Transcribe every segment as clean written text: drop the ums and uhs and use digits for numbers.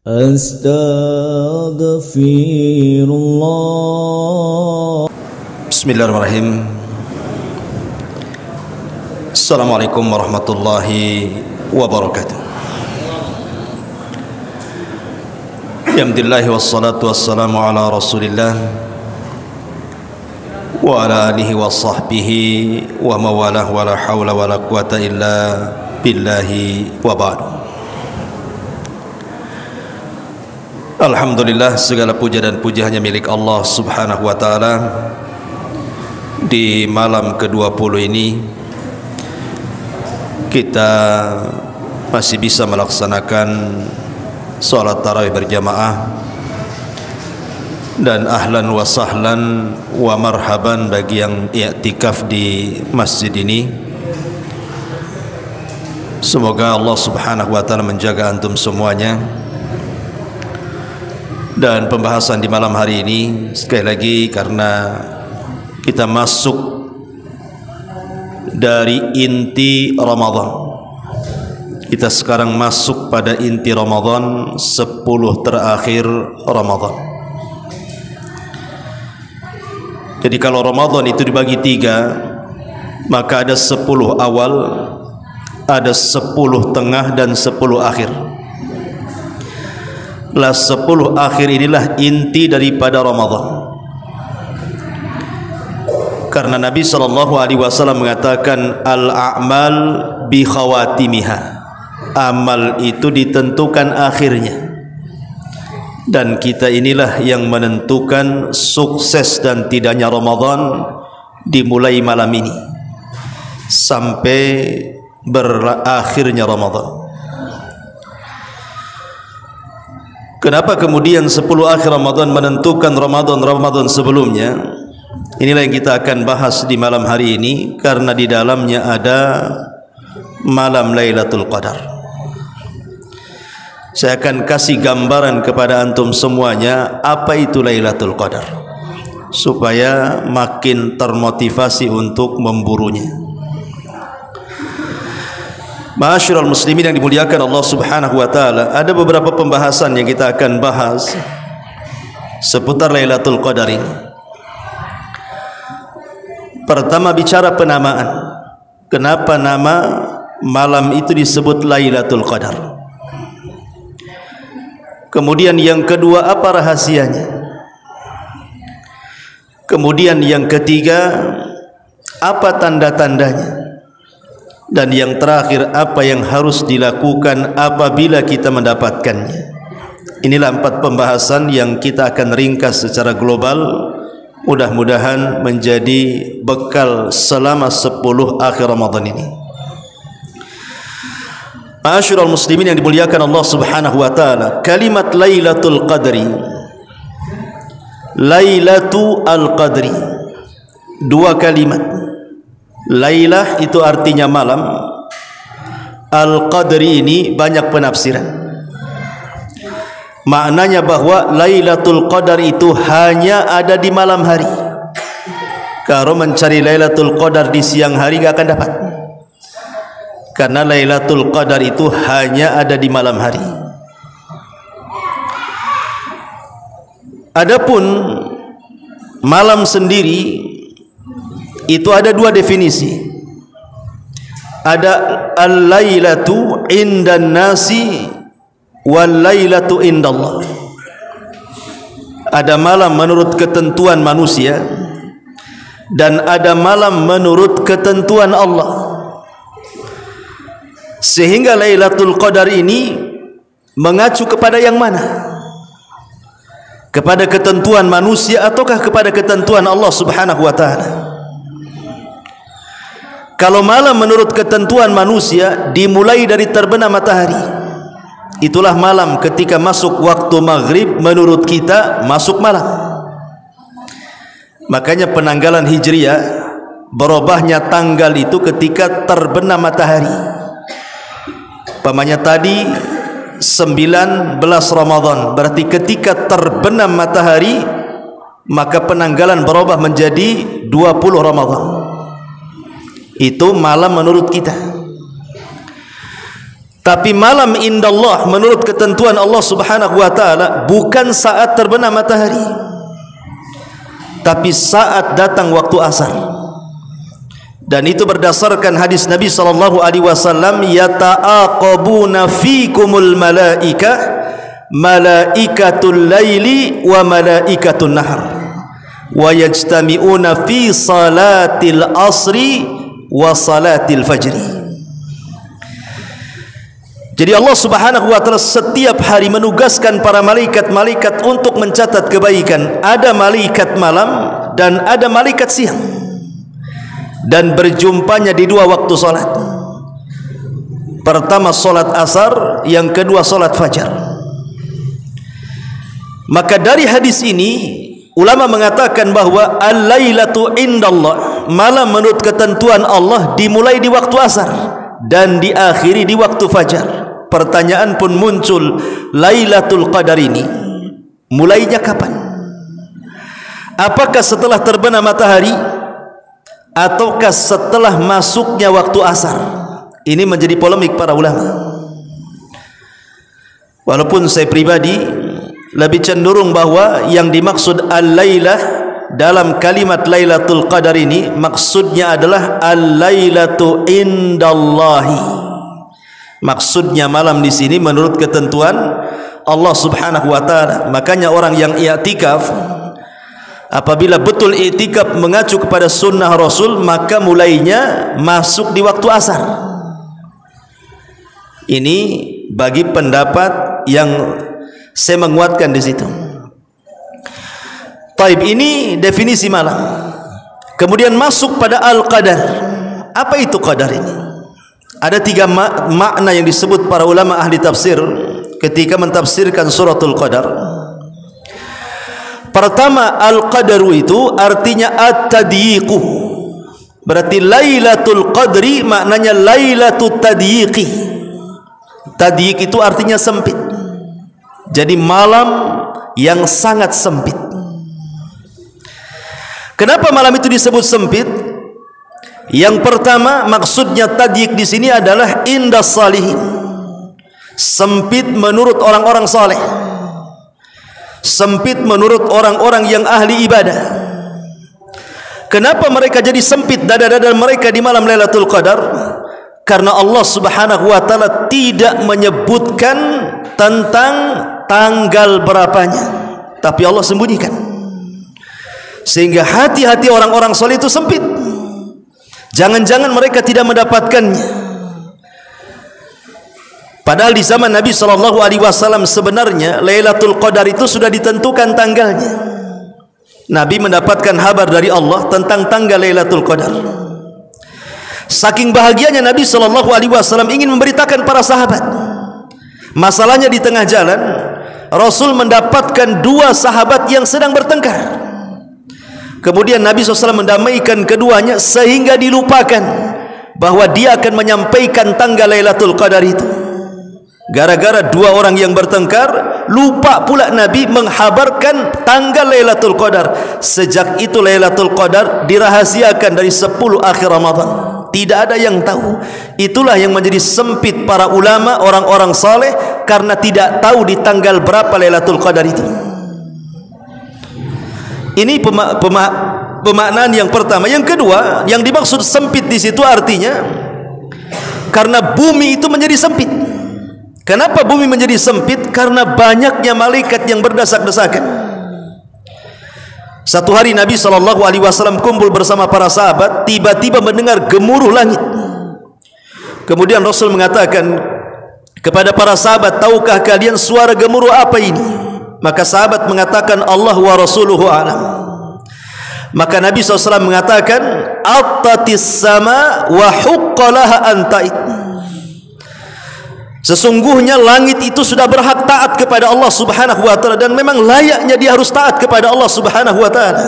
Astaghfirullah. Bismillahirrahmanirrahim. Assalamualaikum warahmatullahi wabarakatuh. Alhamdulillah wassalatu wassalamu ala Rasulillah wa ala alihi wa sahbihi wa mawalah wa la hawla wa la quwata illa billahi wa ba'du. Alhamdulillah, segala puja dan puji hanya milik Allah subhanahu wa ta'ala. Di malam ke-20 ini kita masih bisa melaksanakan salat tarawih berjamaah, dan ahlan wa sahlan wa marhaban bagi yang i'tikaf di masjid ini. Semoga Allah subhanahu wa ta'ala menjaga antum semuanya. Dan pembahasan di malam hari ini sekali lagi karena kita masuk dari inti Ramadan. Kita sekarang masuk pada inti Ramadan, 10 terakhir Ramadan. Jadi kalau Ramadan itu dibagi 3, maka ada 10 awal, ada 10 tengah dan 10 akhir. Lah 10 akhir inilah inti daripada Ramadan. Karena Nabi SAW mengatakan al-a'mal bi khawatimiha. Amal itu ditentukan akhirnya. Dan kita inilah yang menentukan sukses dan tidaknya Ramadan dimulai malam ini sampai berakhirnya Ramadan. Kenapa kemudian 10 akhir Ramadan menentukan Ramadan sebelumnya? Inilah yang kita akan bahas di malam hari ini, karena di dalamnya ada malam Lailatul Qadar. Saya akan kasih gambaran kepada antum semuanya apa itu Lailatul Qadar, supaya makin termotivasi untuk memburunya. Ma'asyiral muslimin yang dimuliakan Allah subhanahu wa ta'ala, ada beberapa pembahasan yang kita akan bahas seputar Lailatul Qadar ini. Pertama, bicara penamaan. Kenapa nama malam itu disebut Lailatul Qadar? Kemudian yang kedua, apa rahasianya? Kemudian yang ketiga, apa tanda-tandanya? Dan yang terakhir, apa yang harus dilakukan apabila kita mendapatkannya. Inilah 4 pembahasan yang kita akan ringkas secara global, mudah-mudahan menjadi bekal selama 10 akhir Ramadan ini. Ma'asyiral muslimin yang dimuliakan Allah subhanahu wa ta'ala, kalimat Lailatul Qadri, Lailatul Qadri, 2 kalimat. Lailah itu artinya malam. Al-Qadri ini banyak penafsiran. Maknanya bahwa Lailatul Qadar itu hanya ada di malam hari. Kalau mencari Lailatul Qadar di siang hari gak akan dapat, karena Lailatul Qadar itu hanya ada di malam hari. Adapun malam sendiri itu ada 2 definisi. Ada al-lailatu indan nasi wal lailatu indallah. Ada malam menurut ketentuan manusia dan ada malam menurut ketentuan Allah. Sehingga Lailatul Qadar ini mengacu kepada yang mana? Kepada ketentuan manusia ataukah kepada ketentuan Allah subhanahu wa ta'ala? Kalau malam menurut ketentuan manusia dimulai dari terbenam matahari, itulah malam. Ketika masuk waktu maghrib menurut kita masuk malam. Makanya penanggalan Hijriah, berubahnya tanggal itu ketika terbenam matahari. Pamannya tadi 19 Ramadan, berarti ketika terbenam matahari maka penanggalan berubah menjadi 20 Ramadan. Itu malam menurut kita. Tapi malam indallah menurut ketentuan Allah Subhanahu wa taala bukan saat terbenam matahari, tapi saat datang waktu asar. Dan itu berdasarkan hadis Nabi sallallahu alaihi wasallam, yata'aqabuna fikumul malaikatul laili wa malaikatun nahar wa yajtami'una fi salatil asri wa salatil fajri. Jadi Allah Subhanahu wa taala setiap hari menugaskan para malaikat-malaikat untuk mencatat kebaikan. Ada malaikat malam dan ada malaikat siang. Dan berjumpanya di dua waktu salat. Pertama salat asar, yang kedua salat fajar. Maka dari hadis ini ulama mengatakan bahwa al-lailatu indallah, malam menurut ketentuan Allah dimulai di waktu asar dan diakhiri di waktu fajar. Pertanyaan pun muncul, Lailatul Qadar ini mulainya kapan? Apakah setelah terbenam matahari ataukah setelah masuknya waktu asar? Ini menjadi polemik para ulama. Walaupun saya pribadi lebih cenderung bahwa yang dimaksud al-lailah dalam kalimat Lailatul Qadar ini maksudnya adalah al-lailatu indallahi. Maksudnya malam di sini menurut ketentuan Allah Subhanahu wa taala. Makanya orang yang i'tikaf, apabila betul i'tikaf mengacu kepada sunnah Rasul, maka mulainya masuk di waktu asar. Ini bagi pendapat yang saya menguatkan di situ. Taib, ini definisi malam. Kemudian masuk pada al-qadar. Apa itu qadar ini? Ada tiga makna yang disebut para ulama ahli tafsir ketika mentafsirkan suratul Qadar. Pertama, al-qadaru itu artinya at-tadyiqu. Berarti Lailatul Qadri maknanya Lailatul Tadyiqi. Tadyiq itu artinya sempit. Jadi malam yang sangat sempit. Kenapa malam itu disebut sempit? Yang pertama, maksudnya tadyiq di sini adalah indas salihin. Sempit menurut orang-orang saleh. Sempit menurut orang-orang yang ahli ibadah. Kenapa mereka jadi sempit dada-dada mereka di malam Lailatul Qadar? Karena Allah Subhanahu wa taala tidak menyebutkan tentang tanggal berapanya, tapi Allah sembunyikan. Sehingga hati-hati orang-orang saleh itu sempit. Jangan-jangan mereka tidak mendapatkannya. Padahal di zaman Nabi sallallahu alaihi wasallam sebenarnya Lailatul Qadar itu sudah ditentukan tanggalnya. Nabi mendapatkan kabar dari Allah tentang tanggal Lailatul Qadar. Saking bahagianya Nabi sallallahu alaihi wasallam ingin memberitakan para sahabat. Masalahnya di tengah jalan Rasul mendapatkan dua sahabat yang sedang bertengkar. Kemudian Nabi SAW mendamaikan keduanya sehingga dilupakan bahwa dia akan menyampaikan tanggal Lailatul Qadar itu. Gara-gara dua orang yang bertengkar, lupa pula Nabi menghabarkan tanggal Lailatul Qadar. Sejak itu Lailatul Qadar dirahasiakan dari 10 akhir Ramadan. Tidak ada yang tahu. Itulah yang menjadi sempit para ulama, orang-orang saleh, karena tidak tahu di tanggal berapa Lailatul Qadar itu. Ini pemaknaan yang pertama. Yang kedua, yang dimaksud sempit di situ artinya karena bumi itu menjadi sempit. Kenapa bumi menjadi sempit? Karena banyaknya malaikat yang berdesak-desakan. Satu hari Nabi SAW kumpul bersama para sahabat, tiba-tiba mendengar gemuruh langit. Kemudian Rasul mengatakan kepada para sahabat, tahukah kalian suara gemuruh apa ini? Maka sahabat mengatakan Allah wa rasuluhu a'lam. Maka Nabi SAW mengatakan attatis sama wa huqqalaha antait. Sesungguhnya langit itu sudah berhak taat kepada Allah Subhanahu wa taala dan memang layaknya dia harus taat kepada Allah Subhanahu wa taala.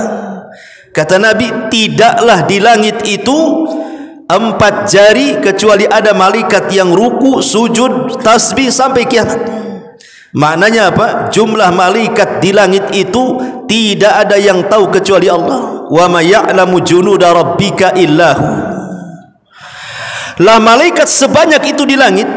Kata Nabi, tidaklah di langit itu 4 jari kecuali ada malaikat yang ruku, sujud, tasbih sampai kiamat. Maknanya apa? Jumlah malaikat di langit itu tidak ada yang tahu kecuali Allah. Wa ma ya'lamu junuda rabbika illahu. Lah malaikat sebanyak itu di langit,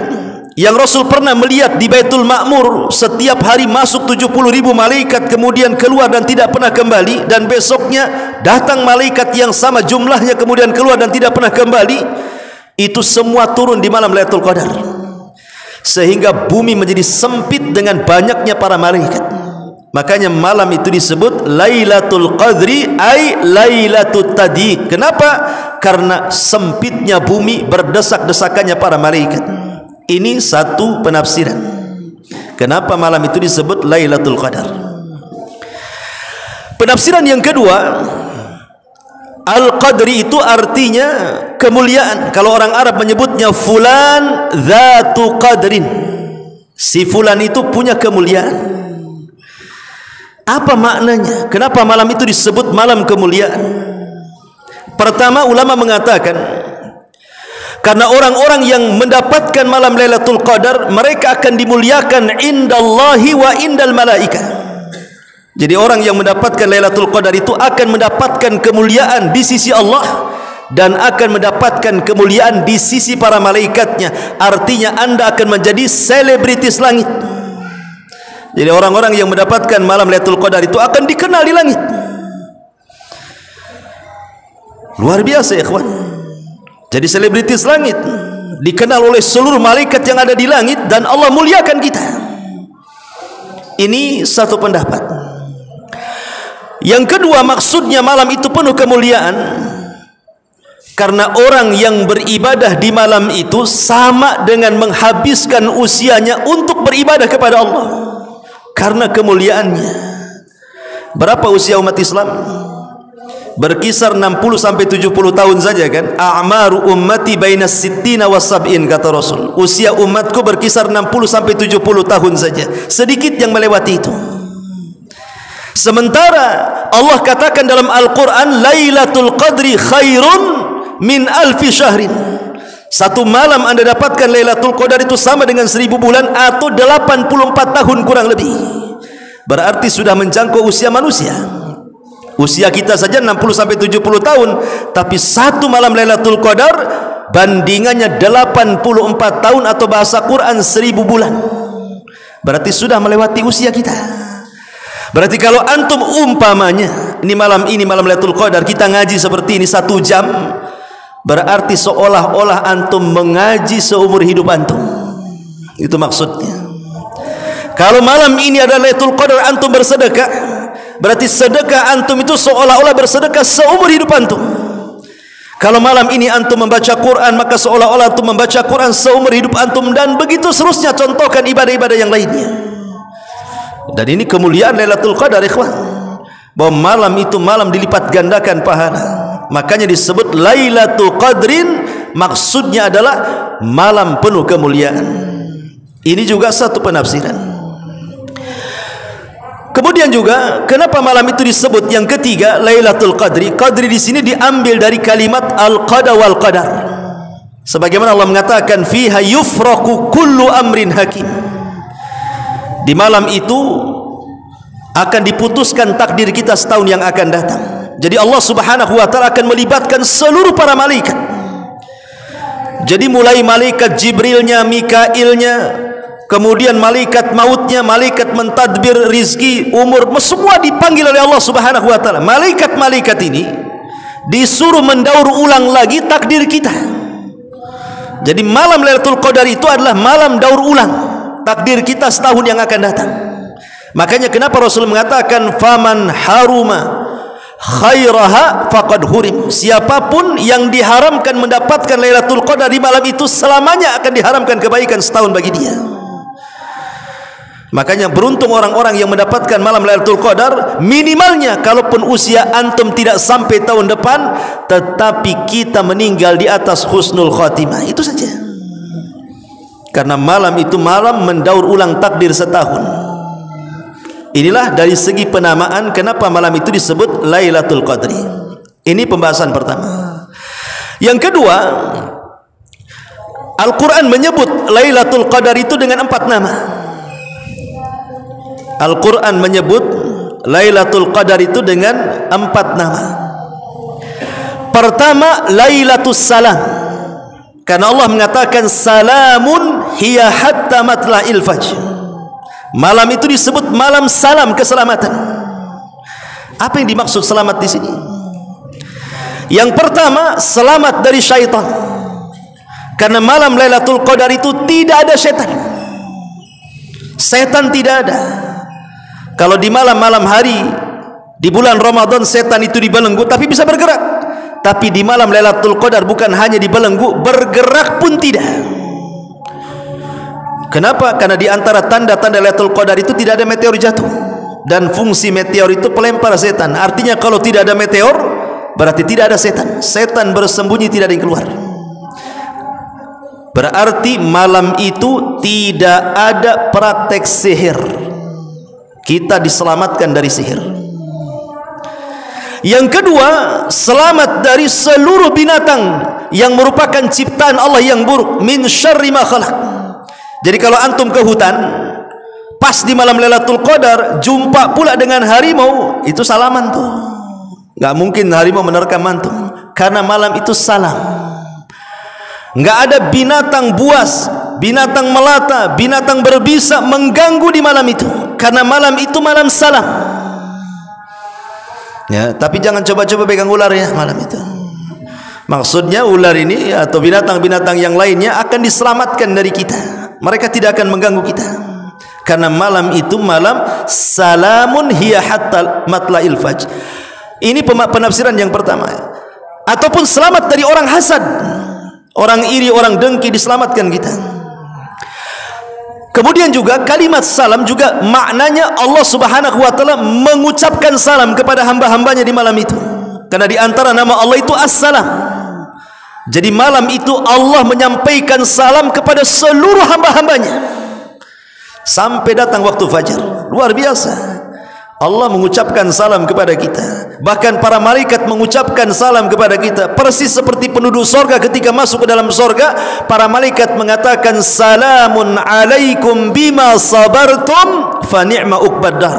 yang Rasul pernah melihat di Baitul Ma'mur, setiap hari masuk 70.000 malaikat kemudian keluar dan tidak pernah kembali, dan besoknya datang malaikat yang sama jumlahnya kemudian keluar dan tidak pernah kembali, itu semua turun di malam Lailatul Qadar, sehingga bumi menjadi sempit dengan banyaknya para malaikat. Makanya malam itu disebut Lailatul Qadri, ay Lailatul Tadiq. Kenapa? Karena sempitnya bumi, berdesak-desakannya para malaikat. Ini satu penafsiran kenapa malam itu disebut Lailatul Qadar. Penafsiran yang kedua, Al-Qadri itu artinya kemuliaan. Kalau orang Arab menyebutnya fulan dzatu qadrin, si fulan itu punya kemuliaan. Apa maknanya? Kenapa malam itu disebut malam kemuliaan? Pertama, ulama mengatakan karena orang-orang yang mendapatkan malam Lailatul Qadar, mereka akan dimuliakan indallahi wa indal malaikah. Jadi orang yang mendapatkan Lailatul Qadar itu akan mendapatkan kemuliaan di sisi Allah dan akan mendapatkan kemuliaan di sisi para malaikatnya. Artinya Anda akan menjadi selebritis langit. Jadi orang-orang yang mendapatkan malam Lailatul Qadar itu akan dikenal di langit. Luar biasa ya ikhwan. Jadi selebritis langit, dikenal oleh seluruh malaikat yang ada di langit, dan Allah muliakan kita. Ini satu pendapat. Yang kedua, maksudnya malam itu penuh kemuliaan karena orang yang beribadah di malam itu sama dengan menghabiskan usianya untuk beribadah kepada Allah. Karena kemuliaannya. Berapa usia umat Islam? Berkisar 60 sampai 70 tahun saja kan. A'maru ummati bainas sittina was sab'in, kata Rasul. Usia umatku berkisar 60 sampai 70 tahun saja. Sedikit yang melewati itu. Sementara Allah katakan dalam Al-Quran, Lailatul Qadri khairun min alfi syahrin. Satu malam Anda dapatkan Lailatul Qadar itu sama dengan 1000 bulan atau 84 tahun kurang lebih. Berarti sudah menjangkau usia manusia. Usia kita saja 60 sampai 70 tahun, tapi satu malam Lailatul Qadar bandingannya 84 tahun atau bahasa Quran 1000 bulan. Berarti sudah melewati usia kita. Berarti kalau antum umpamanya ini malam Lailatul Qadar kita ngaji seperti ini 1 jam, berarti seolah-olah antum mengaji seumur hidup antum. Itu maksudnya. Kalau malam ini ada Lailatul Qadar antum bersedekah, berarti sedekah antum itu seolah-olah bersedekah seumur hidup antum. Kalau malam ini antum membaca Quran, maka seolah-olah antum membaca Quran seumur hidup antum, dan begitu seterusnya. Contohkan ibadah-ibadah yang lainnya. Dan ini kemuliaan Lailatul Qadar ikhwan, bahwa malam itu malam dilipat gandakan pahala. Makanya disebut Lailatul Qadrin, maksudnya adalah malam penuh kemuliaan. Ini juga satu penafsiran. Kemudian juga kenapa malam itu disebut yang ketiga Lailatul Qadri? Qadri di sini diambil dari kalimat al-qada wal qadar. Sebagaimana Allah mengatakan fiha yufraqu kullu amrin hakim. Di malam itu akan diputuskan takdir kita setahun yang akan datang. Jadi Allah Subhanahu wa taala akan melibatkan seluruh para malaikat. Jadi mulai malaikat Jibrilnya, Mikailnya, kemudian malaikat mautnya, malaikat mentadbir rizki, umur, semua dipanggil oleh Allah Subhanahu wa taala. Malaikat-malaikat ini disuruh mendaur ulang lagi takdir kita. Jadi malam Lailatul Qadar itu adalah malam daur ulang takdir kita setahun yang akan datang. Makanya kenapa Rasul mengatakan faman haruma khairaha faqad hurim. Siapapun yang diharamkan mendapatkan Lailatul Qadar di malam itu, selamanya akan diharamkan kebaikan setahun bagi dia. Makanya beruntung orang-orang yang mendapatkan malam Lailatul Qadar. Minimalnya kalaupun usia antum tidak sampai tahun depan, tetapi kita meninggal di atas husnul khatimah. Itu saja. Karena malam itu malam mendaur ulang takdir setahun. Inilah dari segi penamaan kenapa malam itu disebut Lailatul Qadri. Ini pembahasan pertama. Yang kedua, Al-Quran menyebut Lailatul Qadar itu dengan 4 nama. Al-Quran menyebut Lailatul Qadar itu dengan 4 nama. Pertama, Lailatul Salam, karena Allah mengatakan salamun hiya hatta matla'il fajr. Malam itu disebut malam salam keselamatan. Apa yang dimaksud selamat di sini? Yang pertama, selamat dari syaitan. Karena malam Lailatul Qadar itu tidak ada setan. Setan tidak ada. Kalau di malam-malam hari di bulan Ramadan setan itu dibelenggu tapi bisa bergerak. Tapi di malam Lailatul Qadar bukan hanya dibelenggu, bergerak pun tidak. Kenapa? Karena di antara tanda-tanda Lailatul Qadar itu tidak ada meteor jatuh. Dan fungsi meteor itu pelempar setan. Artinya kalau tidak ada meteor, berarti tidak ada setan. Setan bersembunyi, tidak ada yang keluar. Berarti malam itu tidak ada praktek sihir. Kita diselamatkan dari sihir. Yang kedua, selamat dari seluruh binatang yang merupakan ciptaan Allah yang buruk. Min syarri ma khalaq. Jadi kalau antum ke hutan pas di malam Lailatul Qadar jumpa pula dengan harimau, itu salaman tuh. Gak mungkin harimau menerkam antum, karena malam itu salam. Gak ada binatang buas, binatang melata, binatang berbisa mengganggu di malam itu, karena malam itu malam salam. Ya, tapi jangan coba-coba pegang ular ya malam itu. Maksudnya ular ini atau binatang-binatang yang lainnya akan diselamatkan dari kita. Mereka tidak akan mengganggu kita. Karena malam itu malam salamun hiya hatta matla'il fajr. Ini penafsiran yang pertama. Ataupun selamat dari orang hasad, orang iri, orang dengki, diselamatkan kita. Kemudian juga kalimat salam juga maknanya Allah Subhanahu wa taala mengucapkan salam kepada hamba-hambanya di malam itu. Karena di antara nama Allah itu As-Salam. Jadi malam itu Allah menyampaikan salam kepada seluruh hamba-hambanya sampai datang waktu fajar. Luar biasa. Allah mengucapkan salam kepada kita. Bahkan para malaikat mengucapkan salam kepada kita. Persis seperti penduduk sorga ketika masuk ke dalam sorga, para malaikat mengatakan salamun alaikum bima sabartum fa ni'ma uqbaddar.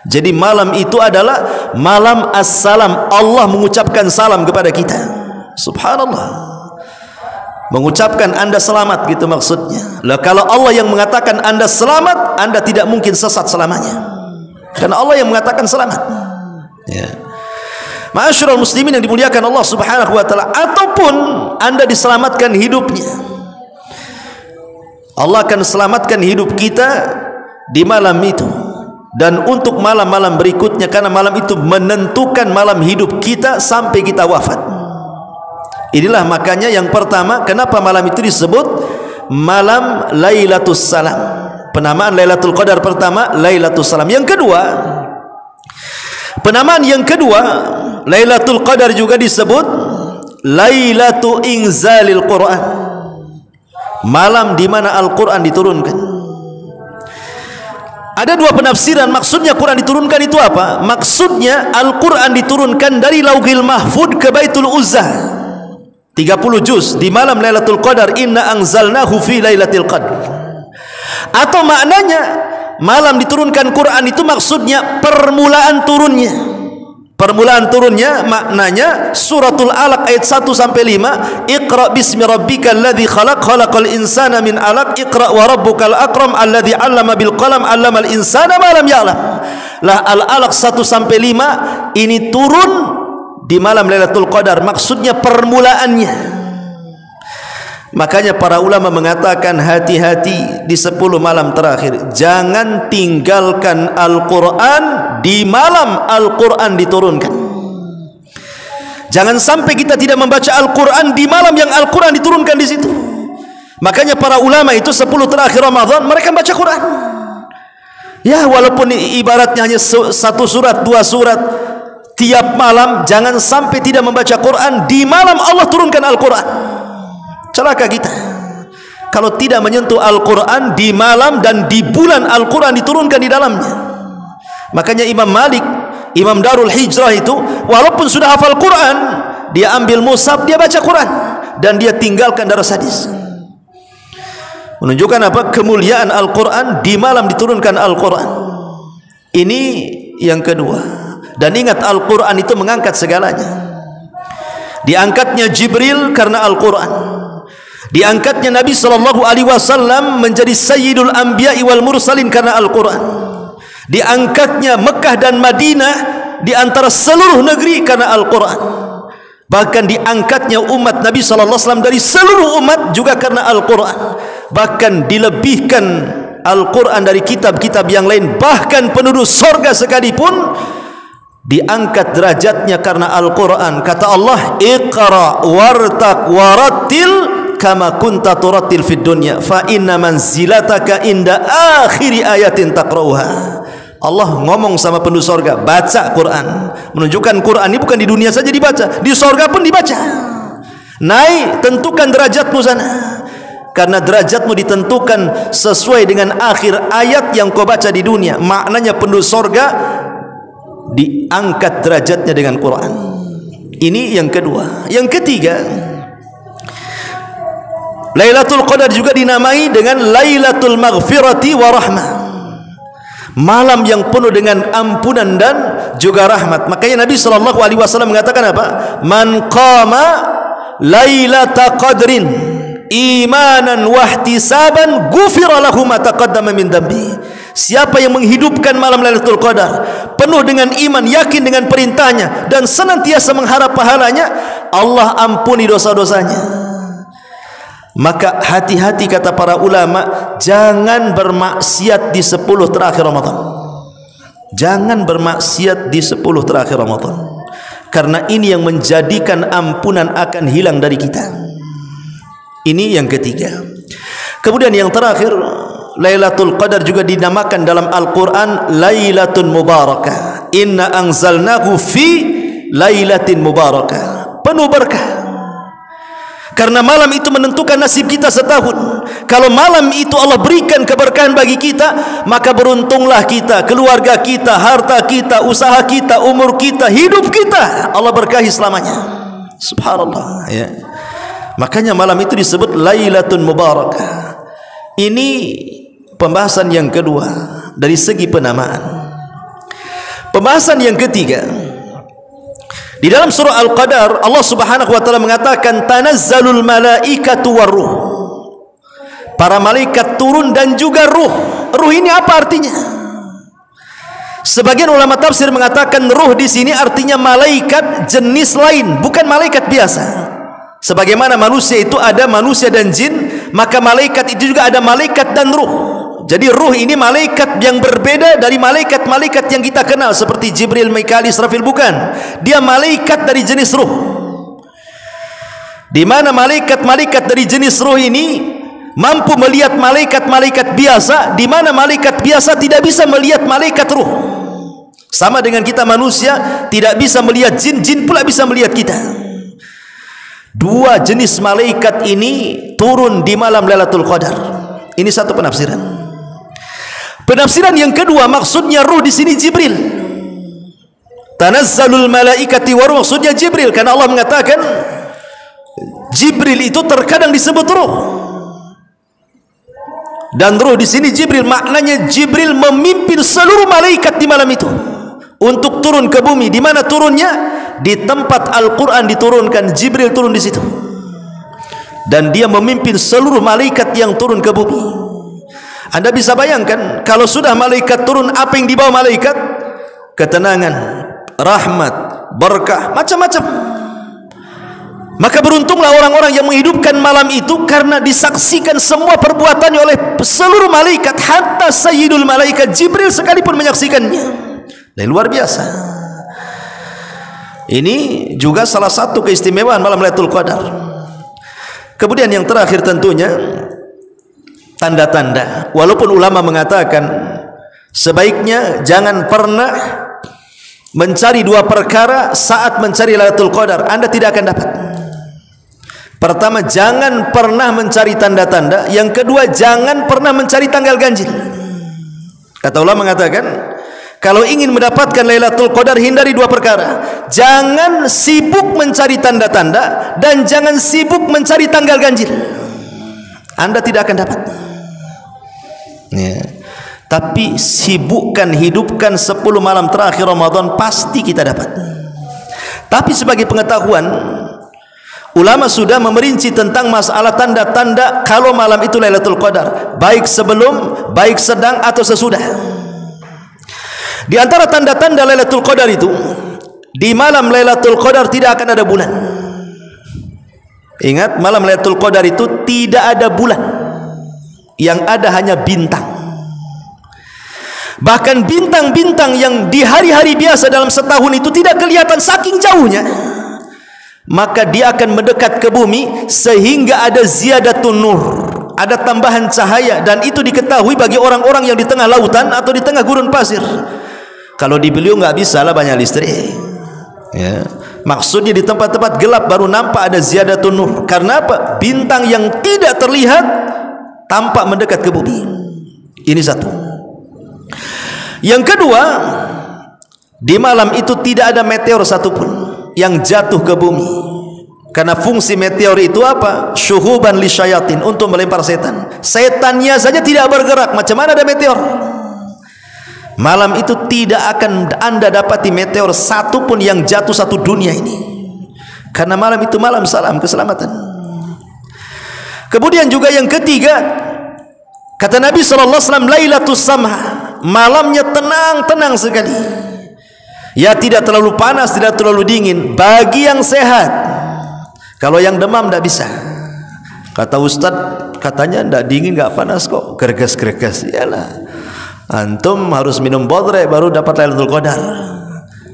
Jadi malam itu adalah malam as-salam. Allah mengucapkan salam kepada kita. Subhanallah. Mengucapkan Anda selamat, gitu maksudnya. Lah kalau Allah yang mengatakan Anda selamat, Anda tidak mungkin sesat selamanya. Karena Allah yang mengatakan selamat. Ya. Ma'asyiral muslimin yang dimuliakan Allah Subhanahu wa taala, ataupun Anda diselamatkan hidupnya, Allah akan selamatkan hidup kita di malam itu dan untuk malam-malam berikutnya, karena malam itu menentukan malam hidup kita sampai kita wafat. Inilah makanya yang pertama, kenapa malam itu disebut malam Lailatul Salam. Penamaan Lailatul Qadar pertama Lailatul Salam. Yang kedua, penamaan yang kedua, Lailatul Qadar juga disebut Lailatul Inzalil Quran. Malam di mana Al-Quran diturunkan. Ada dua penafsiran maksudnya Quran diturunkan itu apa? Maksudnya Al-Quran diturunkan dari Lauhil Mahfud ke Baitul Uzzah. 30 juz di malam Lailatul Qadar. Inna anzalnahu fi Lailatul Qadar. Atau maknanya malam diturunkan Quran itu maksudnya permulaan turunnya. Permulaan turunnya maknanya suratul Alaq ayat 1 sampai 5. Iqra bismi rabbikal ladzi khalaq, khalaqal insana min 'alaq, iqra wa rabbukal akram alladzi 'allama bil qalam 'allamal insana ma lam ya'lam. Lah Al-Alaq 1 sampai 5 ini turun di malam Lailatul Qadar, maksudnya permulaannya. Makanya para ulama mengatakan hati-hati di 10 malam terakhir. Jangan tinggalkan Al-Quran di malam Al-Quran diturunkan. Jangan sampai kita tidak membaca Al-Quran di malam yang Al-Quran diturunkan di situ. Makanya para ulama itu 10 terakhir Ramadan mereka baca Quran. Ya walaupun ibaratnya hanya 1 surat, 2 surat tiap malam, jangan sampai tidak membaca Quran di malam Allah turunkan Al-Quran. Celaka kita kalau tidak menyentuh Al-Quran di malam dan di bulan Al-Quran diturunkan di dalamnya. Makanya Imam Malik, Imam Darul Hijrah itu walaupun sudah hafal Quran, dia ambil mushaf, dia baca Quran dan dia tinggalkan daras hadis. Menunjukkan apa? Kemuliaan Al-Quran di malam diturunkan Al-Quran. Ini yang kedua. Dan ingat, Al-Quran itu mengangkat segalanya. Diangkatnya Jibril karena Al-Quran. Diangkatnya Nabi SAW menjadi Sayyidul Anbiya'i wal Mursalin karena Al-Quran. Diangkatnya Mekah dan Madinah di antara seluruh negeri karena Al-Quran. Bahkan diangkatnya umat Nabi SAW dari seluruh umat juga karena Al-Quran. Bahkan dilebihkan Al-Quran dari kitab-kitab yang lain. Bahkan penduduk sorga sekalipun diangkat derajatnya karena Al-Quran. Kata Allah, Iqra wartaq warattil kama kunta turattil fid dunya fa inna manzilataka inda akhiri ayatin taqra'uha. Allah ngomong sama penduduk sorga, baca Quran. Menunjukkan Quran ini bukan di dunia saja dibaca, di sorga pun dibaca. Naik, tentukan derajatmu sana, karena derajatmu ditentukan sesuai dengan akhir ayat yang kau baca di dunia. Maknanya penduduk sorga diangkat derajatnya dengan Quran. Ini yang kedua. Yang ketiga, Lailatul Qadar juga dinamai dengan Lailatul Maghfirati wa Rahmah, malam yang penuh dengan ampunan dan juga rahmat. Makanya Nabi SAW mengatakan apa? Man qama Lailata Qadrin imanan wahtisaban ghufira lahu ma taqaddama min dambi. Siapa yang menghidupkan malam Lailatul Qadar penuh dengan iman, yakin dengan perintahnya dan senantiasa mengharap pahalanya, Allah ampuni dosa-dosanya. Maka hati-hati, kata para ulama, jangan bermaksiat di 10 terakhir Ramadan. Jangan bermaksiat di 10 terakhir Ramadan, karena ini yang menjadikan ampunan akan hilang dari kita. Ini yang ketiga. Kemudian yang terakhir, Lailatul Qadar juga dinamakan dalam Al-Quran Lailatul Mubarakah. Inna anzalnahu fi Lailatin Mubarakah, penuh berkah. Karena malam itu menentukan nasib kita setahun. Kalau malam itu Allah berikan keberkahan bagi kita, maka beruntunglah kita, keluarga kita, harta kita, usaha kita, umur kita, hidup kita, Allah berkahi selamanya. Subhanallah, ya. Makanya malam itu disebut Lailatul Mubarakah. Ini pembahasan yang kedua dari segi penamaan. Pembahasan yang ketiga, di dalam surah Al-Qadar Allah Subhanahu wa taala mengatakan tanazzalul malaikatu waruh. Para malaikat turun dan juga ruh. Ruh ini apa artinya? Sebagian ulama tafsir mengatakan ruh di sini artinya malaikat jenis lain, bukan malaikat biasa. Sebagaimana manusia itu ada manusia dan jin, maka malaikat itu juga ada malaikat dan ruh. Jadi ruh ini malaikat yang berbeda dari malaikat-malaikat yang kita kenal seperti Jibril, Mikail, Israfil, bukan. Dia malaikat dari jenis ruh. Di mana malaikat-malaikat dari jenis ruh ini mampu melihat malaikat-malaikat biasa, di mana malaikat biasa tidak bisa melihat malaikat ruh. Sama dengan kita manusia tidak bisa melihat jin, jin pula bisa melihat kita. Dua jenis malaikat ini turun di malam Lailatul Qadar. Ini satu penafsiran. Penafsiran yang kedua, maksudnya ruh di sini Jibril. Tanazzalul malaikati wa ruh, maksudnya Jibril, karena Allah mengatakan Jibril itu terkadang disebut ruh. Dan ruh di sini Jibril, maknanya Jibril memimpin seluruh malaikat di malam itu untuk turun ke bumi. Di mana turunnya? Di tempat Al-Quran diturunkan, Jibril turun di situ. Dan dia memimpin seluruh malaikat yang turun ke bumi. Anda bisa bayangkan, kalau sudah malaikat turun, apa yang dibawa malaikat? Ketenangan, rahmat, berkah, macam-macam. Maka beruntunglah orang-orang yang menghidupkan malam itu, karena disaksikan semua perbuatannya oleh seluruh malaikat, hatta Sayyidul Malaikat Jibril sekalipun menyaksikannya. Dan luar biasa. Ini juga salah satu keistimewaan malam Lailatul Qadar. Kemudian yang terakhir tentunya tanda-tanda. Walaupun ulama mengatakan sebaiknya jangan pernah mencari dua perkara saat mencari Lailatul Qadar, Anda tidak akan dapat. Pertama, jangan pernah mencari tanda-tanda. Yang kedua, jangan pernah mencari tanggal ganjil. Kata ulama mengatakan, kalau ingin mendapatkan Lailatul Qadar, hindari dua perkara. Jangan sibuk mencari tanda-tanda dan jangan sibuk mencari tanggal ganjil. Anda tidak akan dapat. Ya. Tapi sibukkan, hidupkan 10 malam terakhir Ramadan, pasti kita dapat. Tapi sebagai pengetahuan, ulama sudah memerinci tentang masalah tanda-tanda kalau malam itu Lailatul Qadar, baik sebelum, baik sedang atau sesudah. Di antara tanda-tanda Lailatul Qadar itu, di malam Lailatul Qadar tidak akan ada bulan. Ingat, malam Lailatul Qadar itu tidak ada bulan, yang ada hanya bintang. Bahkan bintang-bintang yang di hari-hari biasa dalam setahun itu tidak kelihatan saking jauhnya, maka dia akan mendekat ke bumi sehingga ada ziyadatun nur, ada tambahan cahaya, dan itu diketahui bagi orang-orang yang di tengah lautan atau di tengah gurun pasir. Kalau di beliau nggak bisa lah, banyak listrik, ya. Maksudnya di tempat-tempat gelap baru nampak ada ziyadatun nur. Karena apa? Bintang yang tidak terlihat tampak mendekat ke bumi. Ini satu. Yang kedua, di malam itu tidak ada meteor satupun yang jatuh ke bumi. Karena fungsi meteor itu apa? Syuhuban li syayatin, untuk melempar setan. Setannya saja tidak bergerak, macam mana ada meteor? Malam itu tidak akan Anda dapati meteor satupun yang jatuh satu dunia ini. Karena malam itu malam salam keselamatan. Kemudian juga yang ketiga, kata Nabi SAW, Lailatul Samha, malamnya tenang-tenang sekali. Ya, tidak terlalu panas, tidak terlalu dingin, bagi yang sehat. Kalau yang demam tidak bisa. Kata Ustaz, katanya tidak dingin, tidak panas kok, gerges-gerges. Yalah, antum harus minum bodre baru dapat Lailatul Qadar.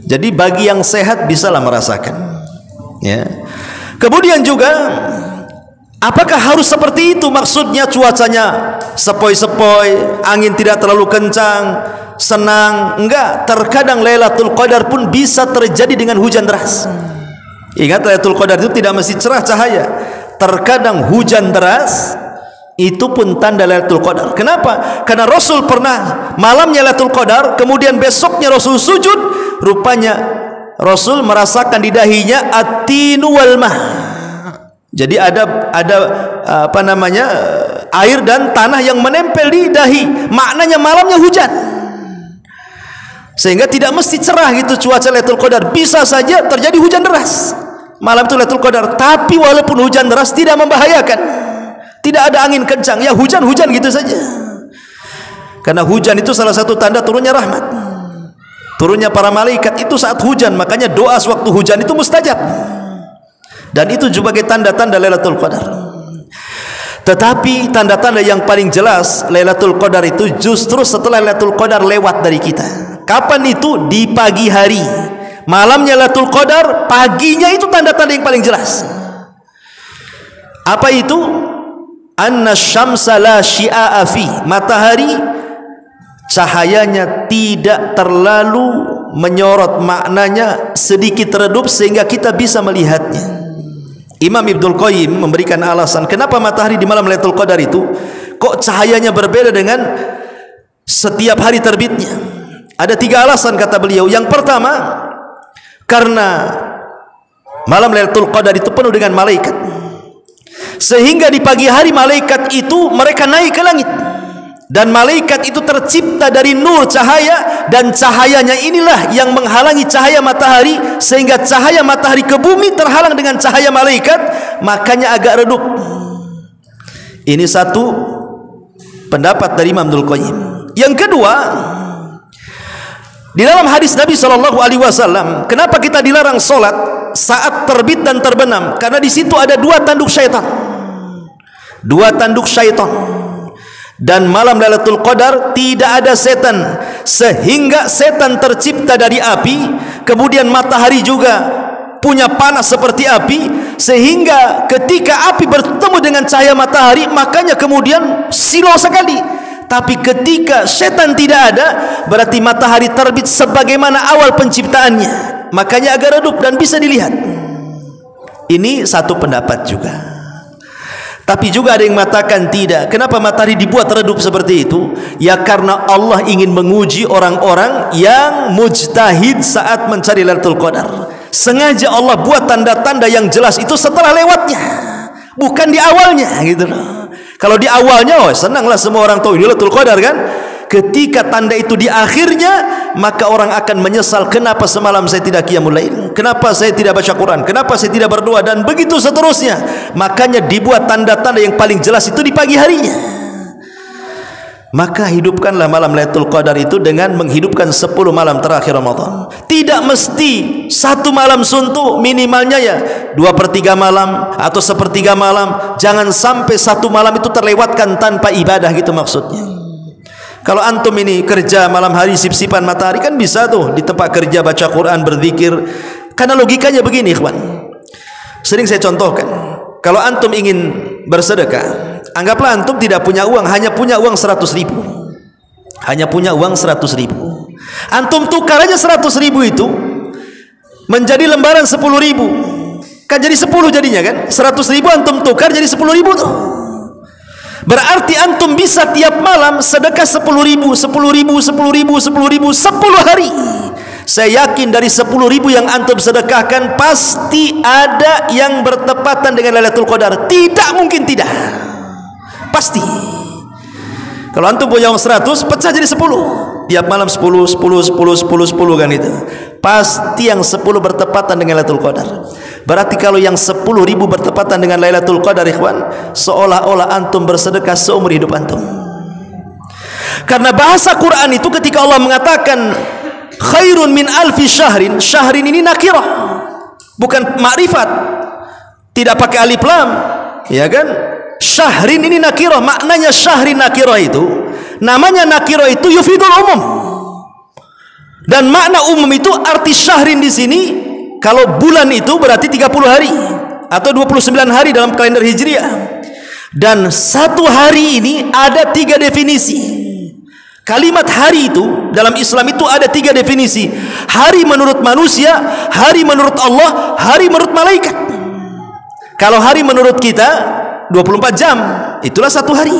Jadi bagi yang sehat bisalah merasakan, ya. Kemudian juga, apakah harus seperti itu? Maksudnya cuacanya sepoi-sepoi, angin tidak terlalu kencang, senang? Enggak. Terkadang Lailatul Qadar pun bisa terjadi dengan hujan deras. Ingat, Lailatul Qadar itu tidak mesti cerah cahaya. Terkadang hujan deras, itu pun tanda Lailatul Qadar. Kenapa? Karena Rasul pernah malamnya Lailatul Qadar, kemudian besoknya Rasul sujud, rupanya Rasul merasakan di dahinya at-tinu wal mah. Jadi ada apa namanya, air dan tanah yang menempel di dahi. Maknanya malamnya hujan. Sehingga tidak mesti cerah gitu cuaca Lailatul Qadar. Bisa saja terjadi hujan deras malam itu Lailatul Qadar. Tapi walaupun hujan deras tidak membahayakan, tidak ada angin kencang, ya hujan-hujan gitu saja. Karena hujan itu salah satu tanda turunnya rahmat, turunnya para malaikat itu saat hujan. Makanya doa sewaktu hujan itu mustajab. Dan itu juga sebagai tanda-tanda Lailatul Qadar. Tetapi tanda-tanda yang paling jelas Lailatul Qadar itu justru setelah Lailatul Qadar lewat dari kita. Kapan itu? Di pagi hari. Malamnya Lailatul Qadar, paginya itu tanda-tanda yang paling jelas. Apa itu? Anna syamsa la syia'a fi, matahari cahayanya tidak terlalu menyorot, maknanya sedikit redup sehingga kita bisa melihatnya. Imam Ibnul Qayyim memberikan alasan kenapa matahari di malam Lailatul Qadar itu kok cahayanya berbeda dengan setiap hari terbitnya. Ada 3 alasan kata beliau. Yang pertama, karena malam Lailatul Qadar itu penuh dengan malaikat, sehingga di pagi hari malaikat itu mereka naik ke langit, dan malaikat itu tercipta dari nur cahaya, dan cahayanya inilah yang menghalangi cahaya matahari, sehingga cahaya matahari ke bumi terhalang dengan cahaya malaikat, makanya agak redup. Ini satu pendapat dari Imam Ibnul Qayyim. Yang kedua, di dalam hadis Nabi SAW, kenapa kita dilarang solat saat terbit dan terbenam? Karena di situ ada 2 tanduk syaitan. 2 tanduk syaitan. Dan malam Lailatul Qadar tidak ada setan, sehingga setan tercipta dari api. Kemudian matahari juga punya panas seperti api, sehingga ketika api bertemu dengan cahaya matahari, makanya kemudian silau sekali. Tapi ketika setan tidak ada, berarti matahari terbit sebagaimana awal penciptaannya, makanya agak redup dan bisa dilihat. Ini satu pendapat juga. Tapi juga ada yang mengatakan tidak. Kenapa matahari dibuat redup seperti itu? Ya karena Allah ingin menguji orang-orang yang mujtahid saat mencari Lailatul Qadar. Sengaja Allah buat tanda-tanda yang jelas itu setelah lewatnya, bukan di awalnya gitu loh. Kalau di awalnya, oh senanglah semua orang tahu ini Lailatul Qadar kan. ketika tanda itu di akhirnya, maka orang akan menyesal, kenapa semalam saya tidak qiyamul lail, kenapa saya tidak baca Quran, kenapa saya tidak berdoa, dan begitu seterusnya. Makanya dibuat tanda-tanda yang paling jelas itu di pagi harinya. Maka hidupkanlah malam Lailatul Qadar itu dengan menghidupkan 10 malam terakhir Ramadan. Tidak mesti satu malam suntuk, minimalnya ya 2/3 malam atau 1/3 malam. Jangan sampai satu malam itu terlewatkan tanpa ibadah, gitu maksudnya. Kalau antum ini kerja malam hari sip-sipan matahari, kan bisa tuh di tempat kerja baca Quran, berzikir. Karena logikanya begini, ikhwan. Sering saya contohkan. Kalau antum ingin bersedekah, anggaplah antum tidak punya uang, hanya punya uang 100.000. Hanya punya uang 100.000. Antum tukar aja 100.000 itu menjadi lembaran 10.000. Kan jadi 10 jadinya kan? 100.000 antum tukar jadi 10.000 tuh. Berarti antum bisa tiap malam sedekah 10.000, 10.000, 10.000, 10.000, 10 hari. Saya yakin dari 10.000 yang antum sedekahkan pasti ada yang bertepatan dengan Lailatul Qadar. Tidak mungkin tidak. Pasti. Kalau antum punya uang 100, pecah jadi 10. Tiap malam 10, 10, 10, 10, 10 kan itu. Pasti yang 10 bertepatan dengan Lailatul Qadar. Berarti kalau yang 10.000 bertepatan dengan Lailatul Qadar, ikhwan, seolah-olah antum bersedekah seumur hidup antum. Karena bahasa Quran itu ketika Allah mengatakan khairun min alfi syahrin, syahrin ini nakirah, bukan makrifat, tidak pakai alif lam, ya kan? Syahrin ini nakirah, maknanya syahrin nakirah itu, namanya nakirah itu yufidul umum, dan makna umum itu arti syahrin di sini. Kalau bulan itu berarti 30 hari atau 29 hari dalam kalender Hijriah, dan satu hari ini ada 3 definisi. Kalimat hari itu dalam Islam itu ada 3 definisi. Hari menurut manusia, hari menurut Allah, hari menurut malaikat. Kalau hari menurut kita 24 jam, itulah satu hari.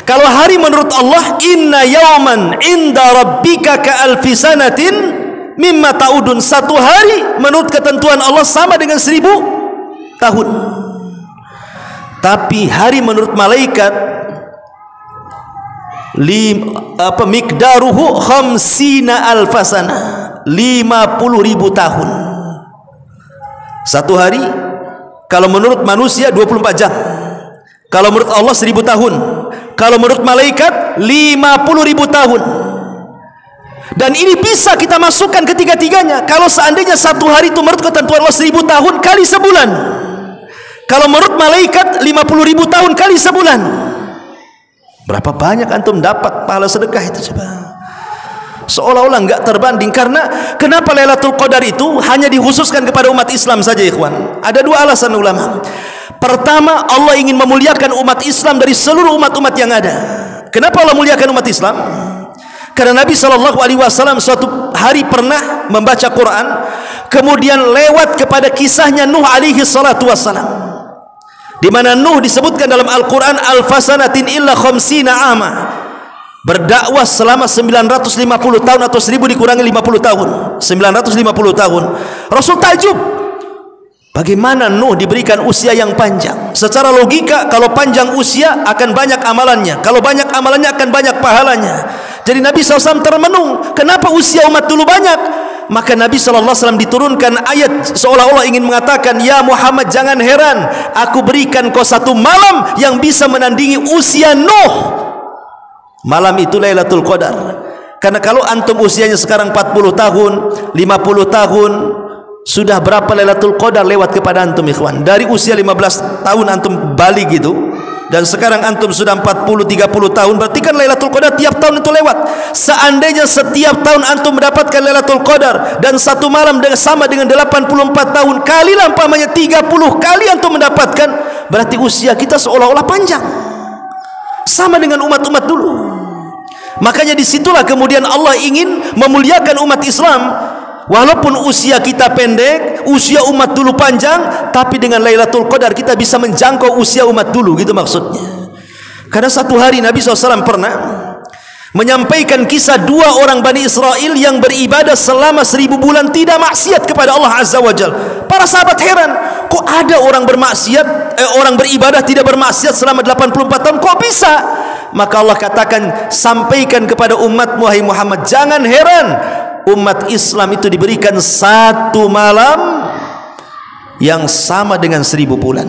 Kalau hari menurut Allah, inna yawman inda rabbika ka alfi sanatin mimma ta'udun, satu hari menurut ketentuan Allah sama dengan 1000 tahun. Tapi hari menurut malaikat mikdaruhu khamsina alfasana, 50.000 tahun. Satu hari kalau menurut manusia 24 jam, kalau menurut Allah 1000 tahun, kalau menurut malaikat 50.000 tahun. Dan ini bisa kita masukkan ketiga-tiganya. Kalau seandainya satu hari itu menurut ketentuan Allah 1000 tahun kali sebulan, kalau menurut malaikat 50.000 tahun kali sebulan, berapa banyak antum dapat pahala sedekah itu coba? Seolah-olah enggak terbanding. Karena kenapa Lailatul Qadar itu hanya dikhususkan kepada umat Islam saja, ikhwan? Ada 2 alasan ulama. Pertama, Allah ingin memuliakan umat Islam dari seluruh umat-umat yang ada. Kenapa Allah muliakan umat Islam? Karena Nabi SAW suatu hari pernah membaca Quran, kemudian lewat kepada kisahnya Nuh alaihi salatu wassalam, di mana Nuh disebutkan dalam Al-Quran alfasanatin illa khamsina ama, berdakwah selama 950 tahun atau 1000 dikurangi 50 tahun, 950 tahun. Rasul takjub, bagaimana Nuh diberikan usia yang panjang? Secara logika, kalau panjang usia akan banyak amalannya, kalau banyak amalannya akan banyak pahalanya. Jadi Nabi SAW termenung, kenapa usia umat dulu banyak? Maka Nabi SAW diturunkan ayat seolah-olah ingin mengatakan, ya Muhammad, jangan heran, aku berikan kau satu malam yang bisa menandingi usia Nuh. Malam itu Lailatul Qadar. Karena kalau antum usianya sekarang 40 tahun, 50 tahun, sudah berapa Lailatul Qadar lewat kepada antum, ikhwan? Dari usia 15 tahun antum balik gitu, dan sekarang antum sudah 40-30 tahun, berarti kan Lailatul Qadar tiap tahun itu lewat. Seandainya setiap tahun antum mendapatkan Lailatul Qadar, dan satu malam sama dengan 84 tahun, kali lampamanya 30 kali antum mendapatkan, berarti usia kita seolah-olah panjang, sama dengan umat-umat dulu. Makanya disitulah kemudian Allah ingin memuliakan umat Islam. Walaupun usia kita pendek, usia umat dulu panjang, tapi dengan Lailatul Qadar kita bisa menjangkau usia umat dulu, gitu maksudnya. Karena satu hari Nabi SAW pernah menyampaikan kisah 2 orang Bani Israel yang beribadah selama 1000 bulan tidak maksiat kepada Allah Azza wa Jal. Para sahabat heran, kok ada orang bermaksiat, orang beribadah tidak bermaksiat selama 84 tahun, kok bisa? Maka Allah katakan, sampaikan kepada umatmu wahai Muhammad, jangan heran umat Islam itu diberikan satu malam yang sama dengan 1000 bulan.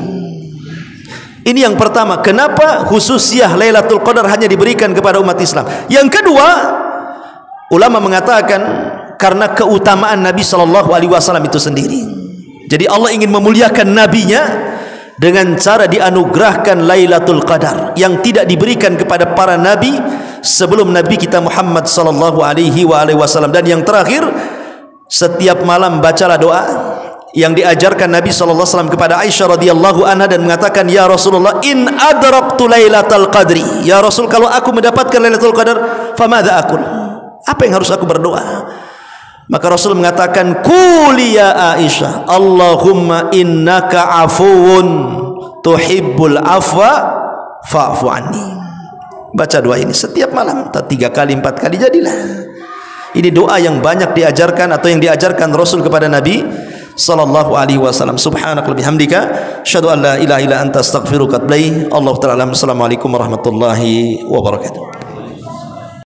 Ini yang pertama, kenapa khususiyah Lailatul Qadar hanya diberikan kepada umat Islam. Yang kedua, ulama mengatakan karena keutamaan Nabi SAW itu sendiri. Jadi Allah ingin memuliakan nabinya dengan cara dianugerahkan Lailatul Qadar yang tidak diberikan kepada para nabi sebelum Nabi kita Muhammad SAW. Dan yang terakhir, setiap malam bacalah doa yang diajarkan Nabi SAW kepada Aisyah radhiyallahu anha dan mengatakan, ya Rasulullah, in adraktu Lailatul Qadri, ya Rasul, kalau aku mendapatkan Lailatul Qadar, famadha aqul, apa yang harus aku berdoa? Maka Rasul mengatakan, quli ya Aisyah, Allahumma innaka afuun tuhibbul afwa fa'fu anni. Baca doa ini setiap malam, 3 kali 4 kali jadilah. Ini doa yang banyak diajarkan atau yang diajarkan Rasul kepada Nabi sallallahu alaihi wasallam. Subhanakallahumma bihamdika asyhadu an la ilaha illa anta astaghfiruka wa atubu ilaik. Allahu ta'ala. Assalamualaikum warahmatullahi wabarakatuh.